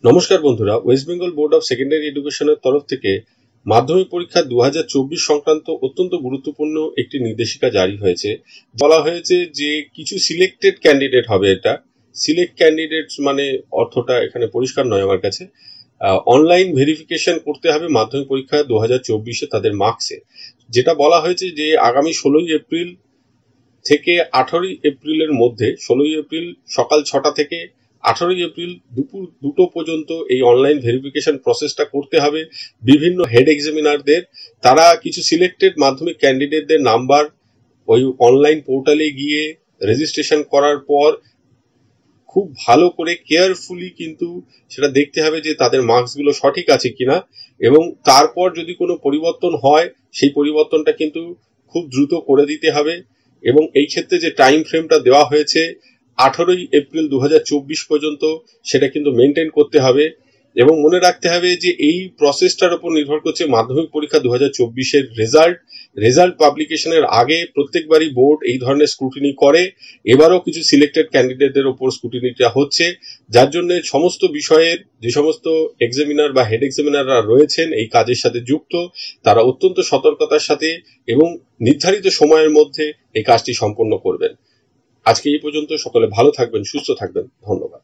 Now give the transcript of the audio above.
নমস্কার বন্ধুরা, West Bengal board of secondary এডুকেশনের তরফ থেকে মাধ্যমিক পরীক্ষা 2024 সংক্রান্ত অত্যন্ত গুরুত্বপূর্ণ একটি নির্দেশিকা জারি হয়েছে। বলা হয়েছে যে কিছু সিলেক্টেড ক্যান্ডিডেট হবে। এটা সিলেক্ট ক্যান্ডিডেটস মানে অর্থটা এখানে পরিষ্কার নয় আমার কাছে। অনলাইন ভেরিফিকেশন করতে হবে মাধ্যমিক পরীক্ষা 2024 তাদের মার্কসে। যেটা বলা হয়েছে যে আগামী 16ই এপ্রিল থেকে 18ই এপ্রিলের মধ্যে, 16ই এপ্রিল সকাল 6টা থেকে 18ই এপ্রিল দুপুর 2টো পর্যন্ত এই অনলাইন ভেরিফিকেশন প্রসেসটা করতে হবে বিভিন্ন হেড এক্সামিনারদের। তারা কিছু সিলেক্টেড মাধ্যমিক ক্যান্ডিডেটদের নাম্বার ওই অনলাইন পোর্টালে গিয়ে রেজিস্ট্রেশন করার পর খুব ভালো করে কেয়ারফুলি কিন্তু সেটা দেখতে হবে যে তাদের মার্কসগুলো সঠিক আছে কিনা, এবং তারপর যদি কোনো পরিবর্তন হয় সেই পরিবর্তনটা কিন্তু খুব দ্রুত করে দিতে হবে। এবং এই ক্ষেত্রে যে টাইম ফ্রেমটা দেওয়া হয়েছে 18ই এপ্রিল 2024 পর্যন্ত, সেটা কিন্তু মেনটেন করতে হবে। এবং মনে রাখতে হবে যে এই প্রসেসটার উপর নির্ভর করছে মাধ্যমিক পরীক্ষা 2024-এর রেজাল্ট পাবলিকেশনের আগে প্রত্যেকবারই বোর্ড এই ধরনের স্ক্রুটিনি করে। এবারও কিছু সিলেক্টেড ক্যান্ডিডেটদের উপর স্ক্রুটিনিটা হচ্ছে, যার জন্য সমস্ত বিষয়ের যে সমস্ত এক্সামিনার বা হেড এক্সামিনাররা রয়েছেন এই কাজের সাথে যুক্ত, তারা অত্যন্ত সতর্কতার সাথে এবং নির্ধারিত সময়ের মধ্যে এই কাজটি সম্পন্ন করবেন। আজকে এই পর্যন্ত। সকলে ভালো থাকবেন, সুস্থ থাকবেন। ধন্যবাদ।